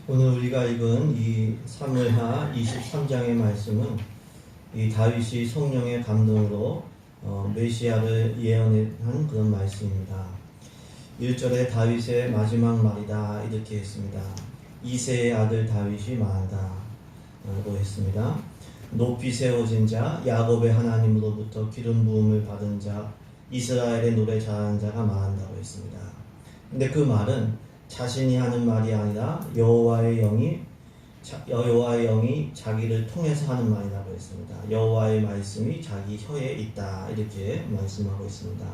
오늘 우리가 읽은 이 사무엘하 23장의 말씀은 이 다윗이 성령의 감동으로 메시아를 예언한 그런 말씀입니다. 1절에 다윗의 마지막 말이다 이렇게 했습니다. 이새의 아들 다윗이 말한다 라고 했습니다. 높이 세워진 자, 야곱의 하나님으로부터 기름 부음을 받은 자, 이스라엘의 노래 잘하는 자가 말한다고 했습니다. 근데 그 말은 자신이 하는 말이 아니라 여호와의 영이 자기를 통해서 하는 말이라고 했습니다. 여호와의 말씀이 자기 혀에 있다 이렇게 말씀하고 있습니다.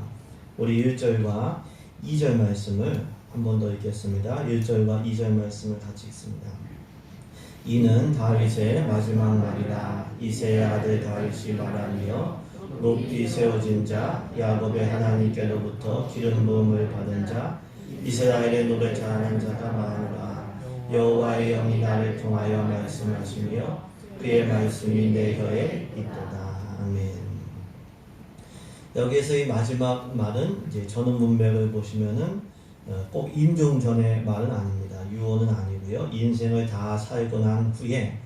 우리 1절과 2절 말씀을 한 번 더 읽겠습니다. 1절과 2절 말씀을 같이 읽습니다. 이는 다윗의 마지막 말이라. 이새의 아들 다윗이 말하며 높이 세워진 자, 야곱의 하나님께로부터 기름 부음을 받은 자, 이스라엘의 노래 잘하는 자가 말하노라. 여호와의 영이 나를 통하여 말씀하시며 그의 말씀이 내 혀에 있도다. 아멘. 여기에서 이 마지막 말은 이제 전원 문맥을 보시면은 꼭 임종전의 말은 아닙니다. 유언은 아니고요. 인생을 다 살고 난 후에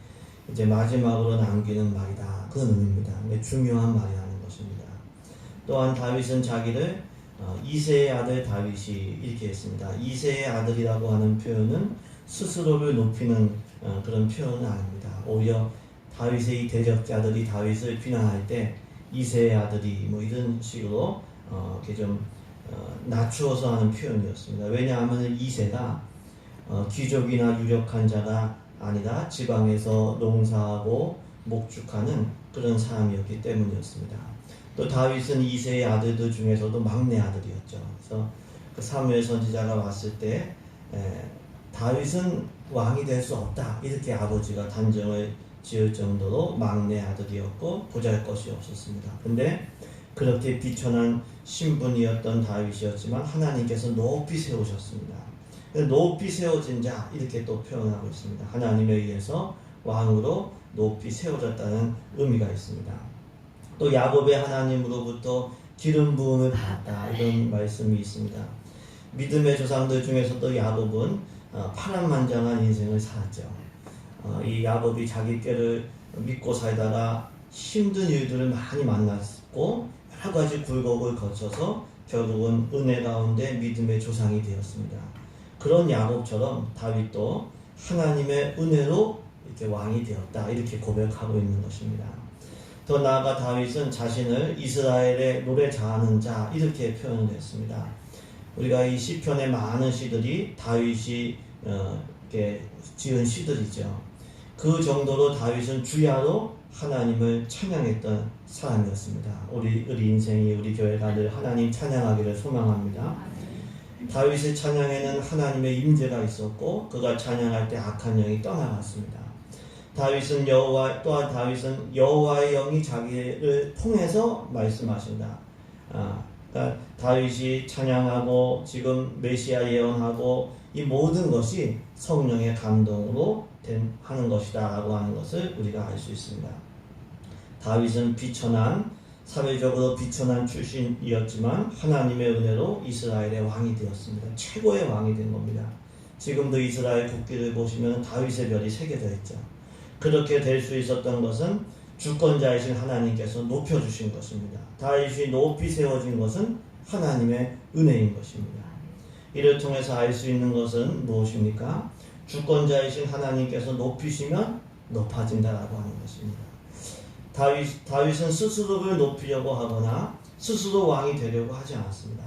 이제 마지막으로 남기는 말이다. 그런 의미입니다. 중요한 말이라는 것입니다. 또한 다윗은 자기를 이새의 아들 다윗이 이렇게 했습니다. 이새의 아들이라고 하는 표현은 스스로를 높이는 그런 표현은 아닙니다. 오히려 다윗의 이 대적자들이 다윗을 비난할 때 이새의 아들이 뭐 이런 식으로 이렇게 좀 낮추어서 하는 표현이었습니다. 왜냐하면 이새가 귀족이나 유력한 자가 아니라 지방에서 농사하고 목축하는 그런 사람이었기 때문이었습니다. 또 다윗은 이새의 아들들 중에서도 막내 아들이었죠. 그래서 그 사무엘 선지자가 왔을 때 다윗은 왕이 될 수 없다 이렇게 아버지가 단정을 지을 정도로 막내 아들이었고 보잘것이 없었습니다. 근데 그렇게 비천한 신분이었던 다윗이었지만 하나님께서 높이 세우셨습니다. 높이 세워진 자 이렇게 또 표현하고 있습니다. 하나님에 의해서 왕으로 높이 세워졌다는 의미가 있습니다. 또 야곱의 하나님으로부터 기름 부음을 받았다 이런 말씀이 있습니다. 믿음의 조상들 중에서도 야곱은 파란만장한 인생을 살았죠. 이 야곱이 자기 꾀를 믿고 살다가 힘든 일들을 많이 만났고 여러 가지 굴곡을 거쳐서 결국은 은혜 가운데 믿음의 조상이 되었습니다. 그런 야곱처럼 다윗도 하나님의 은혜로 이렇게 왕이 되었다 이렇게 고백하고 있는 것입니다. 더 나아가 다윗은 자신을 이스라엘의 노래 잘하는 자 이렇게 표현을 했습니다. 우리가 이 시편의 많은 시들이 다윗이 이렇게 지은 시들이죠. 그 정도로 다윗은 주야로 하나님을 찬양했던 사람이었습니다. 우리 인생이 우리 교회가 늘 하나님 찬양하기를 소망합니다. 다윗의 찬양에는 하나님의 임재가 있었고 그가 찬양할 때 악한 영이 떠나갔습니다. 또한 다윗은 여호와의 영이 자기를 통해서 말씀하신다. 그러니까 다윗이 찬양하고 지금 메시아 예언하고 이 모든 것이 성령의 감동으로 하는 것이다라고 하는 것을 우리가 알 수 있습니다. 다윗은 사회적으로 비천한 출신이었지만 하나님의 은혜로 이스라엘의 왕이 되었습니다. 최고의 왕이 된 겁니다. 지금도 이스라엘 국기를 보시면 다윗의 별이 새겨져 있죠. 그렇게 될 수 있었던 것은 주권자이신 하나님께서 높여주신 것입니다. 다윗이 높이 세워진 것은 하나님의 은혜인 것입니다. 이를 통해서 알 수 있는 것은 무엇입니까? 주권자이신 하나님께서 높이시면 높아진다라고 하는 것입니다. 다윗은 스스로를 높이려고 하거나 스스로 왕이 되려고 하지 않았습니다.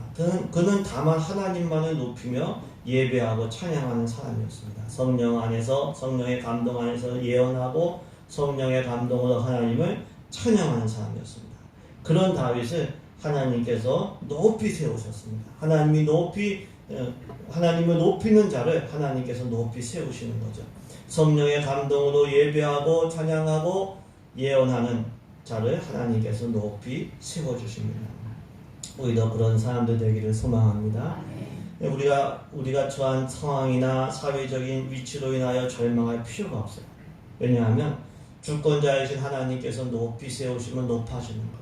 그는 다만 하나님만을 높이며 예배하고 찬양하는 사람이었습니다. 성령 안에서 성령의 감동 안에서 예언하고 성령의 감동으로 하나님을 찬양하는 사람이었습니다. 그런 다윗을 하나님께서 높이 세우셨습니다. 하나님을 높이는 자를 하나님께서 높이 세우시는 거죠. 성령의 감동으로 예배하고 찬양하고 예언하는 자를 하나님께서 높이 세워주십니다. 우리도 그런 사람들 되기를 소망합니다. 우리가 처한 상황이나 사회적인 위치로 인하여 절망할 필요가 없어요. 왜냐하면 주권자이신 하나님께서 높이 세우시면 높아지는 거예요.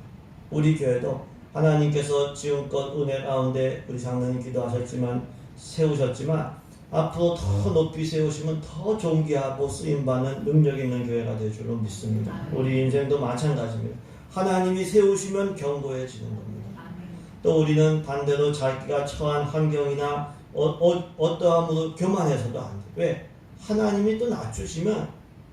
우리 교회도 하나님께서 지금껏 은혜 가운데 우리 장로님 기도하셨지만 세우셨지만 앞으로 더 높이 세우시면 더 존귀하고 쓰임받는 능력 있는 교회가 될 줄로 믿습니다. 우리 인생도 마찬가지입니다. 하나님이 세우시면 견고해지는 겁니다. 또 우리는 반대로 자기가 처한 환경이나 어떠함으로 교만해서도 안 돼. 왜? 하나님이 또 낮추시면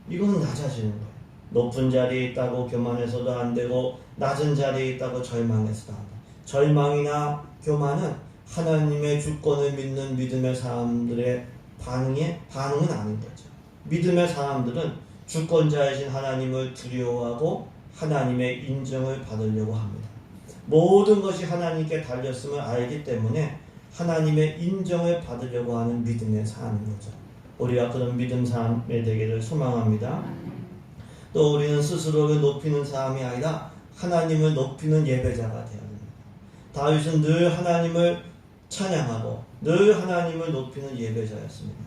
이거는 낮아지는 거예요. 높은 자리에 있다고 교만해서도 안 되고 낮은 자리에 있다고 절망해서도 안 돼. 절망이나 교만은 하나님의 주권을 믿는 믿음의 사람들의 반응은 아닌 거죠. 믿음의 사람들은 주권자이신 하나님을 두려워하고 하나님의 인정을 받으려고 합니다. 모든 것이 하나님께 달렸음을 알기 때문에 하나님의 인정을 받으려고 하는 믿음의 사람인 거죠. 우리가 그런 믿음 사람이 되기를 소망합니다. 또 우리는 스스로를 높이는 사람이 아니라 하나님을 높이는 예배자가 되어야 합니다. 다윗은 늘 하나님을 찬양하고 늘 하나님을 높이는 예배자였습니다.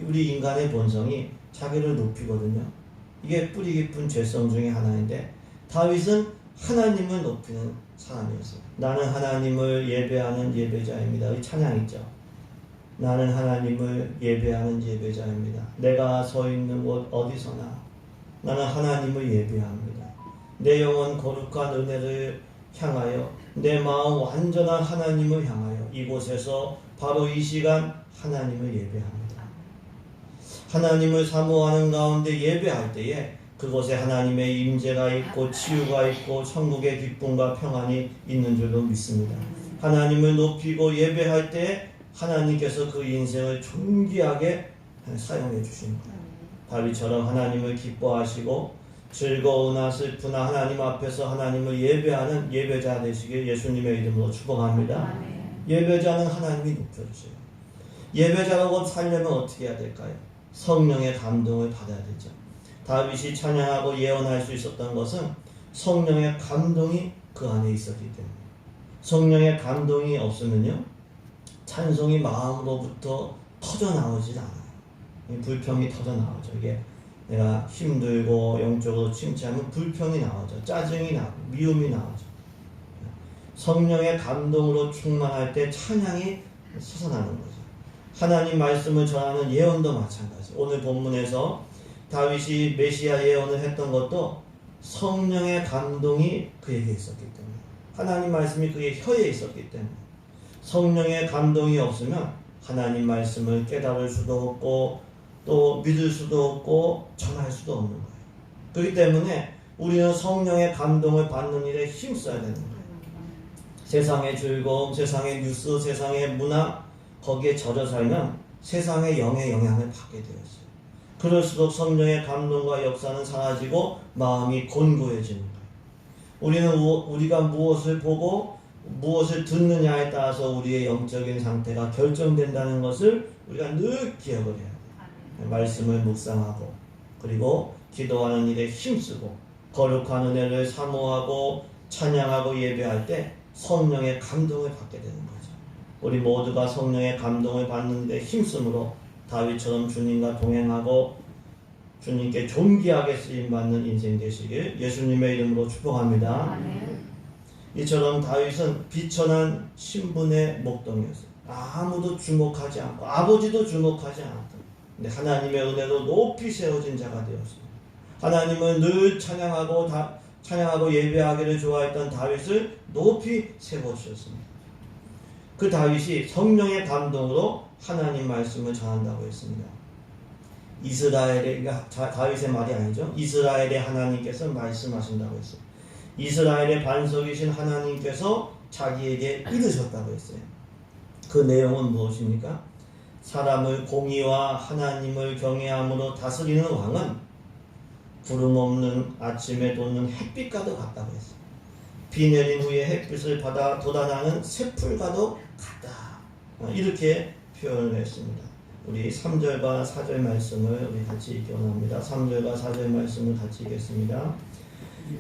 우리 인간의 본성이 자기를 높이거든요. 이게 뿌리 깊은 죄성 중에 하나인데 다윗은 하나님을 높이는 사람이었어요. 나는 하나님을 예배하는 예배자입니다. 이 찬양이죠. 나는 하나님을 예배하는 예배자입니다. 내가 서 있는 곳 어디서나 나는 하나님을 예배합니다. 내 영혼 거룩한 은혜를 향하여 내 마음 완전한 하나님을 향하여 이곳에서 바로 이 시간 하나님을 예배합니다. 하나님을 사모하는 가운데 예배할 때에 그곳에 하나님의 임재가 있고 치유가 있고 천국의 기쁨과 평안이 있는 줄로 믿습니다. 하나님을 높이고 예배할 때 하나님께서 그 인생을 존귀하게 사용해 주시는 거예요. 다윗처럼 하나님을 기뻐하시고 즐거우나 슬프나 하나님 앞에서 하나님을 예배하는 예배자 되시길 예수님의 이름으로 축복합니다. 예배자는 하나님이 높여주세요. 예배자라고 살려면 어떻게 해야 될까요? 성령의 감동을 받아야 되죠. 다윗이 찬양하고 예언할 수 있었던 것은 성령의 감동이 그 안에 있었기 때문에. 성령의 감동이 없으면요 찬송이 마음으로부터 터져 나오질 않아요. 불평이 터져 나오죠. 이게 내가 힘들고 영적으로 침체하면 불평이 나오죠. 짜증이 나오고 미움이 나오죠. 성령의 감동으로 충만할 때 찬양이 솟아나는 거죠. 하나님 말씀을 전하는 예언도 마찬가지. 오늘 본문에서 다윗이 메시아 예언을 했던 것도 성령의 감동이 그에게 있었기 때문에, 하나님 말씀이 그의 혀에 있었기 때문에. 성령의 감동이 없으면 하나님 말씀을 깨달을 수도 없고 또 믿을 수도 없고 전할 수도 없는 거예요. 그렇기 때문에 우리는 성령의 감동을 받는 일에 힘써야 되는 거예요. 세상의 즐거움, 세상의 뉴스, 세상의 문화 거기에 젖어 살면 세상의 영의 영향을 받게 되었어요. 그럴수록 성령의 감동과 역사는 사라지고 마음이 곤고해지는 거예요. 우리가 무엇을 보고 무엇을 듣느냐에 따라서 우리의 영적인 상태가 결정된다는 것을 우리가 늘 기억을 해야 돼요. 말씀을 묵상하고 그리고 기도하는 일에 힘쓰고 거룩한 은혜를 사모하고 찬양하고 예배할 때 성령의 감동을 받게 되는 거죠. 우리 모두가 성령의 감동을 받는 데 힘쓰므로 다윗처럼 주님과 동행하고 주님께 존귀하게 쓰임받는 인생 되시길 예수님의 이름으로 축복합니다. 이처럼 다윗은 비천한 신분의 목동이었어요. 아무도 주목하지 않고 아버지도 주목하지 않았다. 근데 하나님의 은혜로 높이 세워진 자가 되었습니다. 하나님을 늘 찬양하고 예배하기를 좋아했던 다윗을 높이 세워주셨습니다. 그 다윗이 성령의 감동으로 하나님 말씀을 전한다고 했습니다. 다윗의 말이 아니죠. 이스라엘의 하나님께서 말씀하신다고 했어요. 이스라엘의 반석이신 하나님께서 자기에게 이르셨다고 했어요. 그 내용은 무엇입니까? 사람을 공의와 하나님을 경외함으로 다스리는 왕은 구름 없는 아침에 돋는 햇빛과도 같다고 했어요. 비 내린 후에 햇빛을 받아 돋아나는 새풀과도 같다. 이렇게 표현을 했습니다. 우리 3절과 4절 말씀을 우리 같이 읽기 원합니다. 3절과 4절 말씀을 같이 읽겠습니다.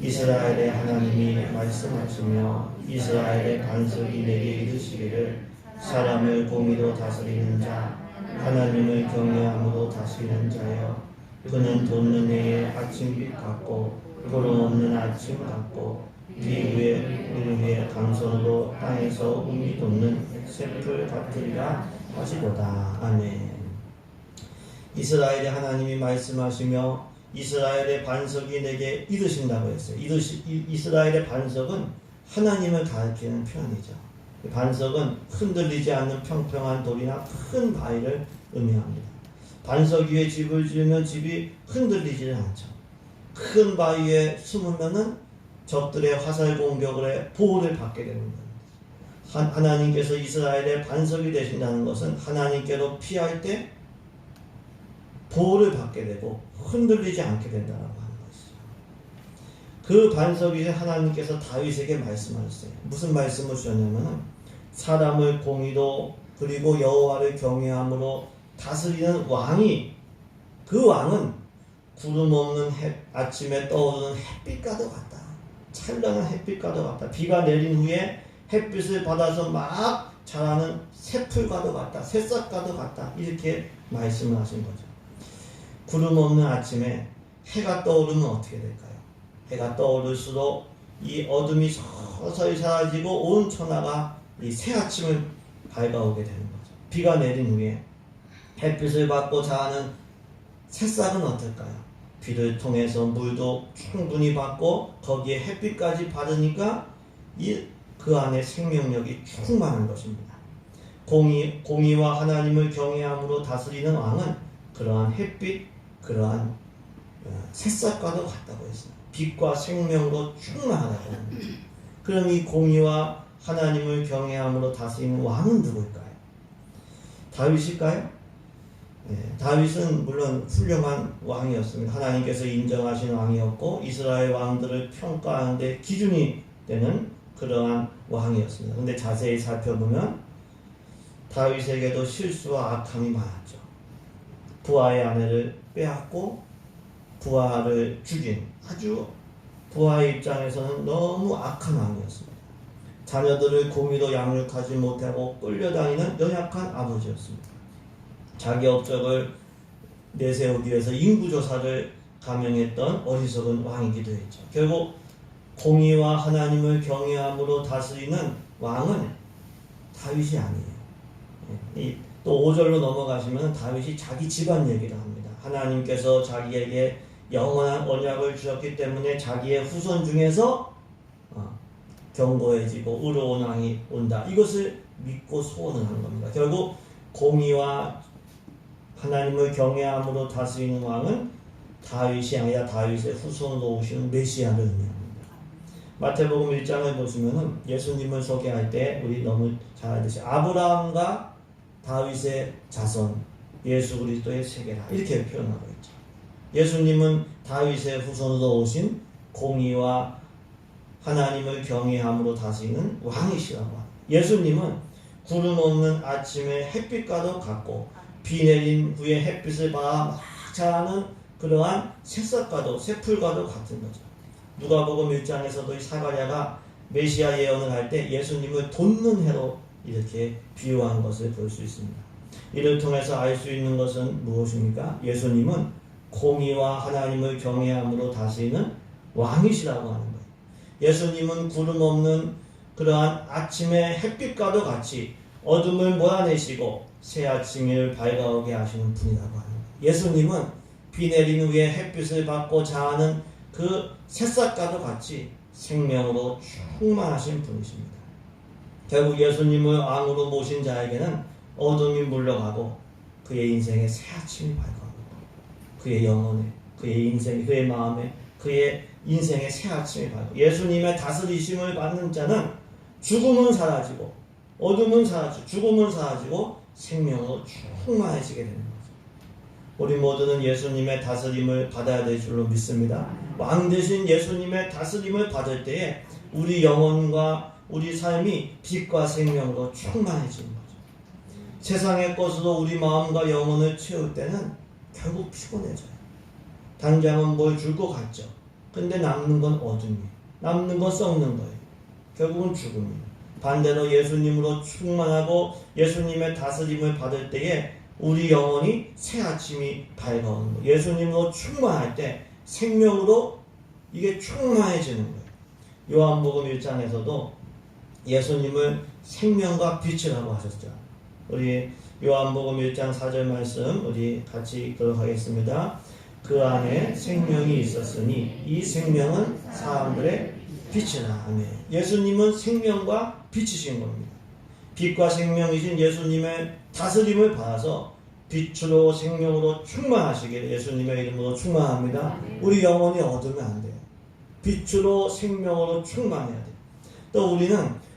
이스라엘의 하나님이 말씀하시며 이스라엘의 반석이 내게 이르시기를 사람을 공의로 다스리는 자 하나님을 경외함으로 다스리는 자여 그는 돋는 해의 아침빛 같고 구름 없는 아침 같고 비 위에 강선으로 땅에서 움이 돋는 새풀 같으리라 하시도다. 아멘. 이스라엘의 하나님이 말씀하시며 이스라엘의 반석이 내게 이르신다고 했어요. 이스라엘의 반석은 하나님을 가리키는 표현이죠. 반석은 흔들리지 않는 평평한 돌이나 큰 바위를 의미합니다. 반석 위에 집을 지으면 집이 흔들리지 않죠. 큰 바위에 숨으면은 적들의 화살 공격을 보호를 받게 되는 겁니다. 하나님께서 이스라엘의 반석이 되신다는 것은 하나님께로 피할 때 보호를 받게 되고 흔들리지 않게 된다고 하는 것이죠. 그 반석이 하나님께서 다윗에게 말씀하셨어요. 무슨 말씀을 주셨냐면 사람을 공의로 그리고 여호와를 경외함으로 다스리는 왕이, 그 왕은 구름 없는 아침에 떠오르는 햇빛과도 같다. 찬란한 햇빛과도 같다. 비가 내린 후에 햇빛을 받아서 막 자라는 새풀과도 같다. 새싹과도 같다. 이렇게 말씀을 하신 거죠. 구름 없는 아침에 해가 떠오르면 어떻게 될까요? 해가 떠오를수록 이 어둠이 서서히 사라지고 온 천하가 이 새 아침을 밝아오게 되는 거죠. 비가 내린 후에 햇빛을 받고 자라는 새싹은 어떨까요? 비를 통해서 물도 충분히 받고 거기에 햇빛까지 받으니까 그 안에 생명력이 충만한 것입니다. 공의와 하나님을 경외함으로 다스리는 왕은 그러한 햇빛, 그러한 새싹과도 같다고 했습니다. 빛과 생명으로 충만하다고 합니다. 그럼 이 공의와 하나님을 경외함으로 다스리는 왕은 누구일까요? 다윗일까요? 다윗은 물론 훌륭한 왕이었습니다. 하나님께서 인정하신 왕이었고 이스라엘 왕들을 평가하는 데 기준이 되는 그러한 왕이었습니다. 그런데 자세히 살펴보면 다윗에게도 실수와 악함이 많았죠. 부하의 아내를 빼앗고 부하를 죽인, 아주 부하의 입장에서는 너무 악한 왕이었습니다. 자녀들을 공의로 양육하지 못하고 끌려다니는 연약한 아버지였습니다. 자기 업적을 내세우기 위해서 인구조사를 감행했던 어리석은 왕이기도 했죠. 결국 공의와 하나님을 경외함으로 다스리는 왕은 다윗이 아니에요. 또 5절로 넘어가시면 다윗이 자기 집안 얘기를 합니다. 하나님께서 자기에게 영원한 언약을 주셨기 때문에 자기의 후손 중에서 견고해지고 의로운 왕이 온다. 이것을 믿고 소원을 하는 겁니다. 결국 공의와 하나님을 경외함으로 다스리는 왕은 다윗이 아니라 다윗의 후손으로 오시는 메시아를 의미합니다. 마태복음 1장을 보시면은 예수님을 소개할 때 우리 너무 잘 알듯이 아브라함과 다윗의 자손 예수 그리스도의 세계라 이렇게 표현하고 있죠. 예수님은 다윗의 후손으로 오신 공의와 하나님을 경외함으로 다스리는 왕이시라고 합니다. 예수님은 구름 없는 아침에 햇빛과도 같고 비 내린 후에 햇빛을 받아 막 자라는 그러한 새싹과도 새풀과도 같은 거죠. 누가복음 1장에서도 이 사가랴가 메시아 예언을 할 때 예수님을 돋는 해로 이렇게 비유한 것을 볼 수 있습니다. 이를 통해서 알 수 있는 것은 무엇입니까? 예수님은 공의와 하나님을 경외함으로 다스리는 왕이시라고 하는 거예요. 예수님은 구름 없는 그러한 아침의 햇빛과도 같이 어둠을 몰아내시고 새 아침을 밝아오게 하시는 분이라고 하는 거예요. 예수님은 비 내린 후에 햇빛을 받고 자라는 그 새싹과도 같이 생명으로 충만하신 분이십니다. 결국 예수님을 왕으로 모신 자에게는 어둠이 물러가고 그의 인생에 새 아침이 밝아오고 그의 영혼에, 그의 인생에, 그의 마음에, 그의 인생에 새 아침이 밝고 예수님의 다스리심을 받는 자는 죽음은 사라지고 어둠은 사라지고 죽음은 사라지고 생명으로 충만해지게 되는 거죠. 우리 모두는 예수님의 다스림을 받아야 될 줄로 믿습니다. 왕 대신 예수님의 다스림을 받을 때에 우리 영혼과 우리 삶이 빛과 생명으로 충만해지는 거죠. 세상의 것으로 우리 마음과 영혼을 채울 때는 결국 피곤해져요. 당장은 뭘 줄 것 같죠. 근데 남는 건 어둠이에요. 남는 건 썩는 거예요. 결국은 죽음이에요. 반대로 예수님으로 충만하고 예수님의 다스림을 받을 때에 우리 영혼이 새 아침이 밝아오는 거예요. 예수님으로 충만할 때 생명으로 이게 충만해지는 거예요. 요한복음 1장에서도 예수님을 생명과 빛이라고 하셨죠. 우리 요한복음 1장 4절 말씀 우리 같이 읽도록 하겠습니다. 그 안에 생명이 있었으니 이 생명은 사람들의 빛이라. 아멘. 예수님은 생명과 빛이신 겁니다. 빛과 생명이신 예수님의 다스림을 받아서 빛으로 생명으로 충만하시길 예수님의 이름으로 충만합니다. 우리 영혼이 얻으면 안 돼요. 빛으로 생명으로 충만해야 돼요. 또 우리는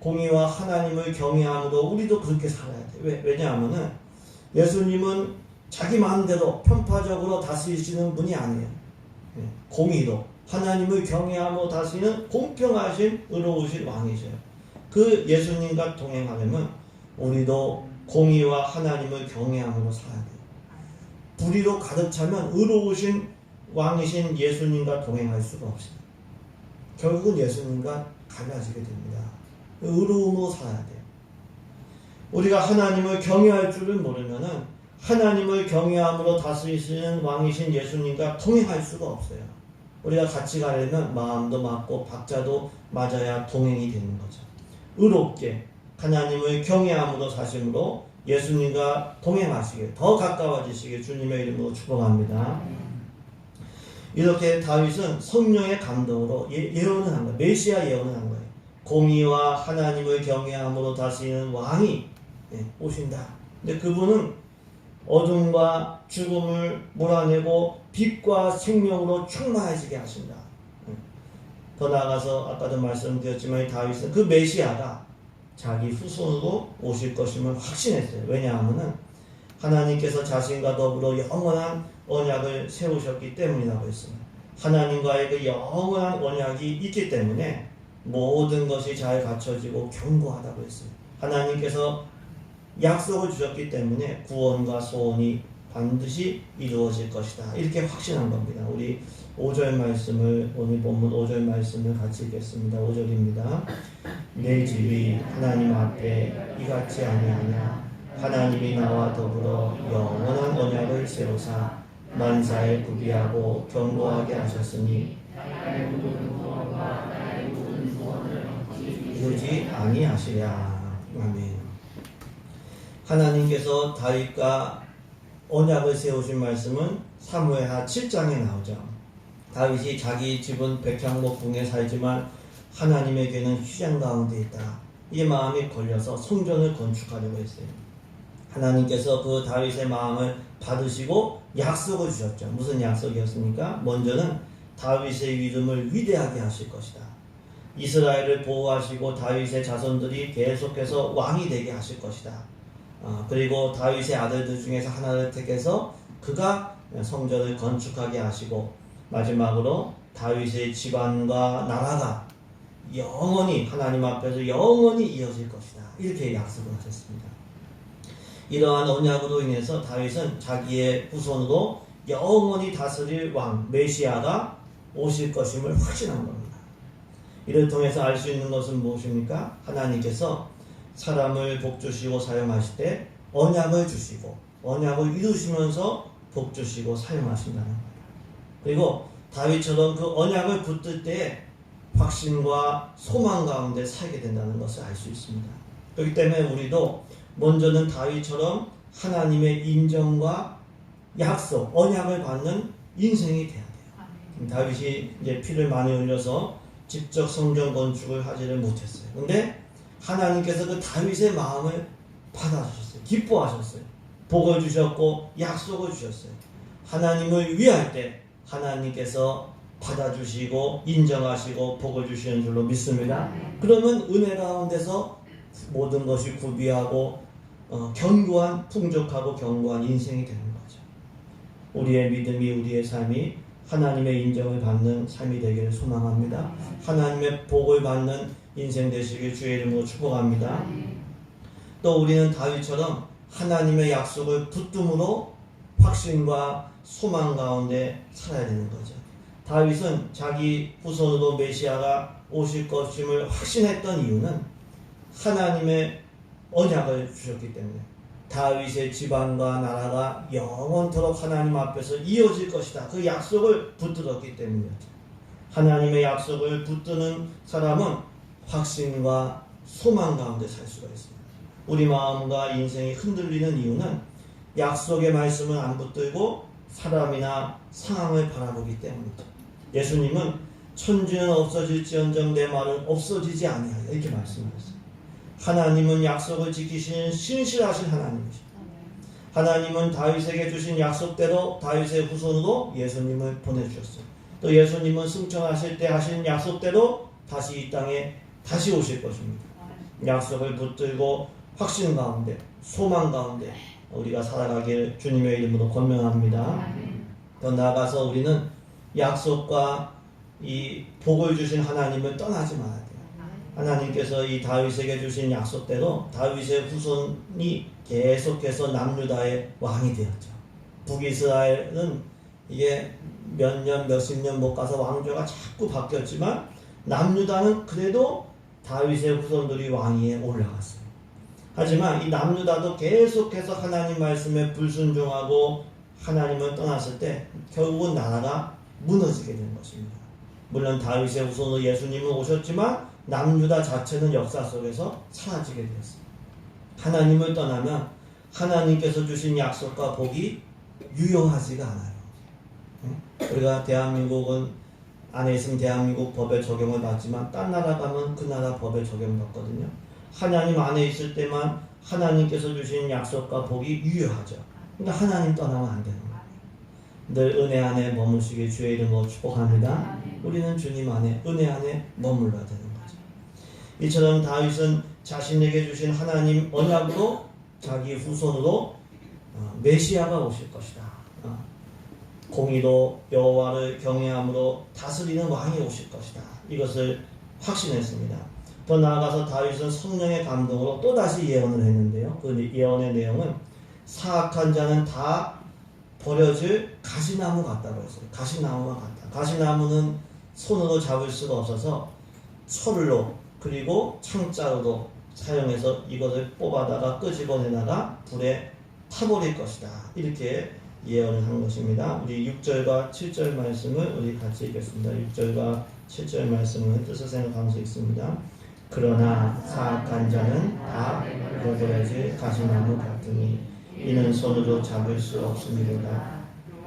공의와 하나님을 경외함으로 우리도 그렇게 살아야 돼요. 왜냐하면 예수님은 자기 마음대로 편파적으로 다스리시는 분이 아니에요. 공의로 하나님을 경외함으로 다스리는 공평하신 의로우신 왕이셔요. 그 예수님과 동행하려면 우리도 공의와 하나님을 경외함으로 살아야 돼요. 불의로 가득 차면 의로우신 왕이신 예수님과 동행할 수가 없어요. 결국은 예수님과 갈라지게 됩니다. 의로움으로 살아야 돼요. 우리가 하나님을 경외할 줄을 모르면은 하나님을 경외함으로 다스리시는 왕이신 예수님과 동행할 수가 없어요. 우리가 같이 가려면 마음도 맞고 박자도 맞아야 동행이 되는 거죠. 의롭게 하나님을 경외함으로 사심으로 예수님과 동행하시길 더 가까워지시길 주님의 이름으로 축복합니다. 이렇게 다윗은 성령의 감동으로 예언을 한 거예요. 메시아 예언을 한 거예요. 공의와 하나님을 경외함으로 다스리는 왕이 오신다. 근데 그분은 어둠과 죽음을 몰아내고 빛과 생명으로 충만해지게 하신다. 더 나아가서 아까도 말씀드렸지만 다윗은 그 메시아가 자기 후손으로 오실 것임을 확신했어요. 왜냐하면 하나님께서 자신과 더불어 영원한 언약을 세우셨기 때문이라고 했습니다. 하나님과의 그 영원한 언약이 있기 때문에 모든 것이 잘 갖춰지고 견고하다고 했어요. 하나님께서 약속을 주셨기 때문에 구원과 소원이 반드시 이루어질 것이다. 이렇게 확신한 겁니다. 우리 5절 말씀을 오늘 본문 5절 말씀을 같이 읽겠습니다. 5절입니다. 내 집이 하나님 앞에 이같이 아니하냐. 하나님이 나와 더불어 영원한 언약을 세우사 만사에 구비하고 견고하게 하셨으니 이루지 아니하시랴. 아멘. 하나님께서 다윗과 언약을 세우신 말씀은 사무엘하 7장에 나오죠. 다윗이 자기 집은 백향목궁에 살지만 하나님에게는 휴장 가운데 있다. 이 마음이 걸려서 성전을 건축하려고 했어요. 하나님께서 그 다윗의 마음을 받으시고 약속을 주셨죠. 무슨 약속이었습니까? 먼저는 다윗의 이름을 위대하게 하실 것이다. 이스라엘을 보호하시고 다윗의 자손들이 계속해서 왕이 되게 하실 것이다. 그리고 다윗의 아들들 중에서 하나를 택해서 그가 성전을 건축하게 하시고 마지막으로 다윗의 집안과 나라가 영원히 하나님 앞에서 영원히 이어질 것이다. 이렇게 약속을 하셨습니다. 이러한 언약으로 인해서 다윗은 자기의 후손으로 영원히 다스릴 왕 메시아가 오실 것임을 확신한 겁니다. 이를 통해서 알 수 있는 것은 무엇입니까? 하나님께서 사람을 복주시고 사용하실 때 언약을 주시고 언약을 이루시면서 복주시고 사용하신다는 거예요. 그리고 다윗처럼 그 언약을 붙들 때 확신과 소망 가운데 살게 된다는 것을 알 수 있습니다. 그렇기 때문에 우리도 먼저는 다윗처럼 하나님의 인정과 약속, 언약을 받는 인생이 돼야 돼요. 다윗이 이제 피를 많이 흘려서 직접 성전 건축을 하지를 못했어요. 근데 하나님께서 그 다윗의 마음을 받아주셨어요. 기뻐하셨어요. 복을 주셨고 약속을 주셨어요. 하나님을 위할 때 하나님께서 받아주시고 인정하시고 복을 주시는 줄로 믿습니다. 그러면 은혜 가운데서 모든 것이 구비하고 견고한 풍족하고 견고한 인생이 되는 거죠. 우리의 믿음이 우리의 삶이 하나님의 인정을 받는 삶이 되기를 소망합니다. 하나님의 복을 받는 인생 되시길 주의 이름으로 축복합니다. 또 우리는 다윗처럼 하나님의 약속을 붙듦으로 확신과 소망 가운데 살아야 되는 거죠. 다윗은 자기 후손으로 메시아가 오실 것임을 확신했던 이유는 하나님의 언약을 주셨기 때문에 다윗의 집안과 나라가 영원토록 하나님 앞에서 이어질 것이다. 그 약속을 붙들었기 때문이었죠. 하나님의 약속을 붙드는 사람은 확신과 소망 가운데 살 수가 있습니다. 우리 마음과 인생이 흔들리는 이유는 약속의 말씀을 안 붙들고 사람이나 상황을 바라보기 때문이죠. 예수님은 천지는 없어질지언정 내 말은 없어지지 아니하리라 이렇게 말씀하셨어요. 하나님은 약속을 지키시는 신실하신 하나님이십니다. 하나님은 다윗에게 주신 약속대로 다윗의 후손으로 예수님을 보내주셨어요. 또 예수님은 승천하실 때 하신 약속대로 다시 이 땅에 다시 오실 것입니다. 약속을 붙들고 확신 가운데 소망 가운데 우리가 살아가길 주님의 이름으로 권면합니다. 더 나아가서 우리는 약속과 이 복을 주신 하나님을 떠나지 말아야 돼요. 하나님께서 이 다윗에게 주신 약속대로 다윗의 후손이 계속해서 남유다의 왕이 되었죠. 북이스라엘은 이게 몇 년, 몇십 년 못 가서 왕조가 자꾸 바뀌었지만 남유다는 그래도 다윗의 후손들이 왕위에 올라갔어요. 하지만 이 남유다도 계속해서 하나님 말씀에 불순종하고 하나님을 떠났을 때 결국은 나라가 무너지게 된 것입니다. 물론 다윗의 후손으로 예수님은 오셨지만 남유다 자체는 역사 속에서 사라지게 되었습니다. 하나님을 떠나면 하나님께서 주신 약속과 복이 유효하지가 않아요. 우리가 대한민국은 안에 있으면 대한민국 법의 적용을 받지만 딴 나라 가면 그 나라 법의 적용을 받거든요. 하나님 안에 있을 때만 하나님께서 주신 약속과 복이 유효하죠. 그러니까 하나님 떠나면 안 되는 거예요. 늘 은혜 안에 머무시길 주의 이름으로 축복합니다. 우리는 주님 안에 은혜 안에 머물러야 되는 거죠. 이처럼 다윗은 자신에게 주신 하나님 언약으로 자기 후손으로 메시아가 오실 것이다. 공의로 여호와를 경외함으로 다스리는 왕이 오실 것이다. 이것을 확신했습니다. 더 나아가서 다윗은 성령의 감동으로 또다시 예언을 했는데요. 그 예언의 내용은 사악한 자는 다 버려질 가시나무 같다고 했어요. 가시나무와 같다. 가시나무는 손으로 잡을 수가 없어서 철로 그리고 창자로도 사용해서 이것을 뽑아다가 끄집어내다가 불에 타버릴 것이다. 이렇게 예언을 한 것입니다. 우리 6절과 7절 말씀을 우리 같이 읽겠습니다. 6절과 7절 말씀을 뜻을 생각하면서 읽습니다. 그러나 사악한 자는 다 버려질 가시나무 같으니 이는 손으로 잡을 수 없음이로다.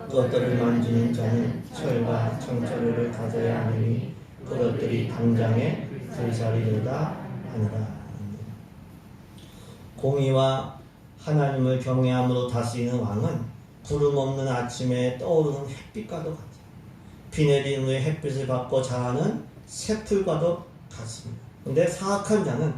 그것들을 만지는 자는 철과 창자루를 가져야 하니 그것들이 당장에 불살이로다 하니라. 공의와 하나님을 경외함으로 다스리는 왕은 구름 없는 아침에 떠오르는 햇빛과도 같아요. 비 내린 후에 햇빛을 받고 자라는 새풀과도 같습니다. 근데 사악한 자는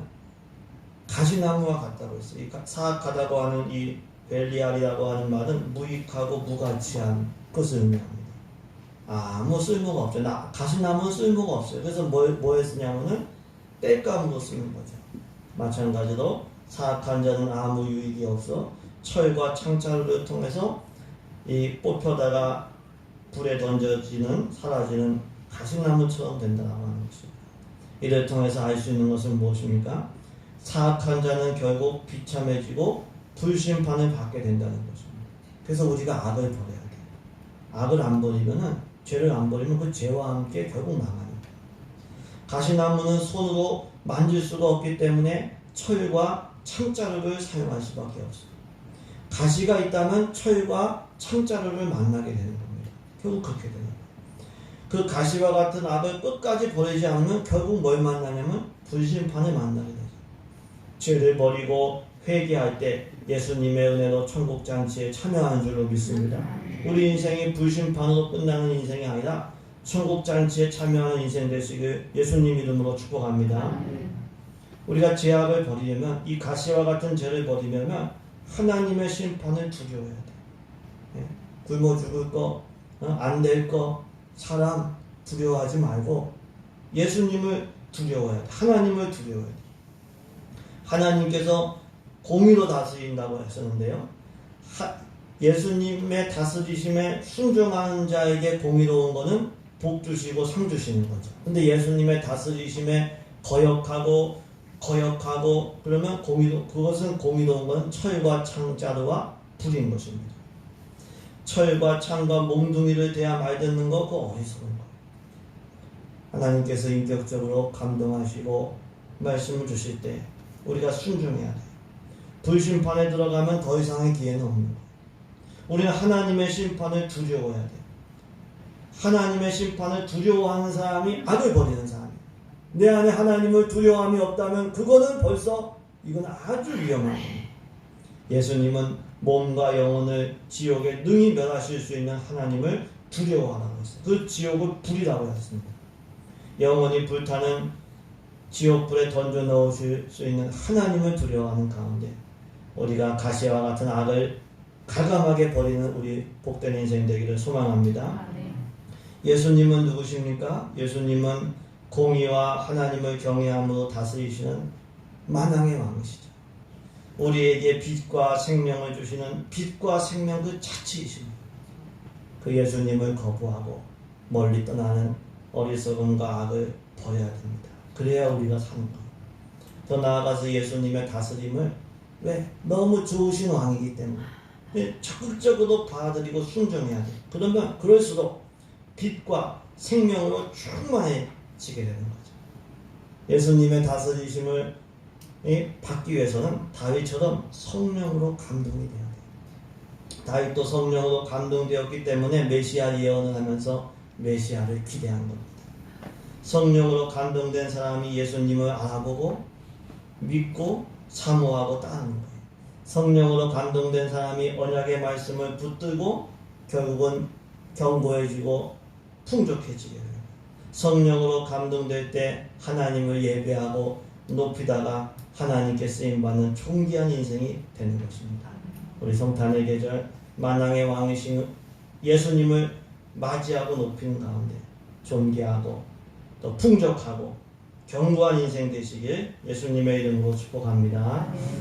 가시나무와 같다고 했어요. 사악하다고 하는 이 벨리알이라고 하는 말은 무익하고 무가치한 것을 의미합니다. 아무 쓸모가 없죠. 가시나무는 쓸모가 없어요. 그래서 뭐에 쓰냐면은 땔감으로 쓰는 거죠. 마찬가지로 사악한 자는 아무 유익이 없어 철과 창자루를 통해서 이 뽑혀다가 불에 던져지는 사라지는 가시나무처럼 된다고 하는 것입니다. 이를 통해서 알 수 있는 것은 무엇입니까? 사악한 자는 결국 비참해지고 불심판을 받게 된다는 것입니다. 그래서 우리가 악을 버려야 돼요. 악을 안 버리면은 죄를 안 버리면 그 죄와 함께 결국 망합니다. 가시나무는 손으로 만질 수가 없기 때문에 철과 창자루를 사용할 수밖에 없어요. 가시가 있다면 철과 창자루를 만나게 되는 겁니다. 결국 그렇게 되는 거예요. 그 가시와 같은 악을 끝까지 버리지 않으면 결국 뭘 만나냐면 불심판을 만나게 되죠. 죄를 버리고 회개할 때 예수님의 은혜로 천국잔치에 참여하는 줄로 믿습니다. 우리 인생이 불심판으로 끝나는 인생이 아니라 천국잔치에 참여하는 인생 되시길 예수님 이름으로 축복합니다. 우리가 죄악을 버리려면 이 가시와 같은 죄를 버리려면 하나님의 심판을 두려워해야 돼. 굶어 죽을 거, 안 될 거, 사람 두려워하지 말고 예수님을 두려워해야 돼. 하나님을 두려워해야 돼. 하나님께서 공의로 다스린다고 했었는데요. 예수님의 다스리심에 순종하는 자에게 공의로운 것은 복 주시고 상 주시는 거죠. 근데 예수님의 다스리심에 거역하고 그러면 그것은 공의로운 것은 철과 창자루와 불인 것입니다. 철과 창과 몽둥이를 대야 말 듣는 거 그거 어리석은 거예요. 하나님께서 인격적으로 감동하시고 말씀을 주실 때 우리가 순종해야 돼요. 불심판에 들어가면 더 이상의 기회는 없는 거예요. 우리는 하나님의 심판을 두려워해야 돼요. 하나님의 심판을 두려워하는 사람이 악을 벌이는 사람이에요. 내 안에 하나님을 두려워함이 없다면 그거는 벌써 이건 아주 위험한 겁니다. 예수님은 몸과 영혼을 지옥에 능히 멸하실 수 있는 하나님을 두려워하라고 했어요. 그 지옥을 불이라고 했습니다. 영원히 불타는 지옥불에 던져 넣으실 수 있는 하나님을 두려워하는 가운데 우리가 가시와 같은 악을 가감하게 버리는 우리 복된 인생 되기를 소망합니다. 예수님은 누구십니까? 예수님은 공의와 하나님을 경외함으로 다스리시는 만왕의 왕이시죠. 우리에게 빛과 생명을 주시는 빛과 생명 그 자체이십니다. 그 예수님을 거부하고 멀리 떠나는 어리석음과 악을 버려야 됩니다. 그래야 우리가 사는 거예요. 더 나아가서 예수님의 다스림을 왜? 너무 좋으신 왕이기 때문에 적극적으로 받아들이고 순종해야 돼요. 그러면 그럴수록 빛과 생명으로 충만해지게 되는 거죠. 예수님의 다스리심을 받기 위해서는 다윗처럼 성령으로 감동이 돼야 돼요. 다윗도 성령으로 감동되었기 때문에 메시아 예언을 하면서 메시아를 기대한 겁니다. 성령으로 감동된 사람이 예수님을 알아보고 믿고 사모하고 따르는 거예요. 성령으로 감동된 사람이 언약의 말씀을 붙들고 결국은 견고해지고 풍족해지게 돼요. 성령으로 감동될 때 하나님을 예배하고 높이다가 하나님께 쓰임받는 존귀한 인생이 되는 것입니다. 우리 성탄의 계절 만왕의 왕이신 예수님을 맞이하고 높이는 가운데 존귀하고 또 풍족하고 견고한 인생 되시길 예수님의 이름으로 축복합니다.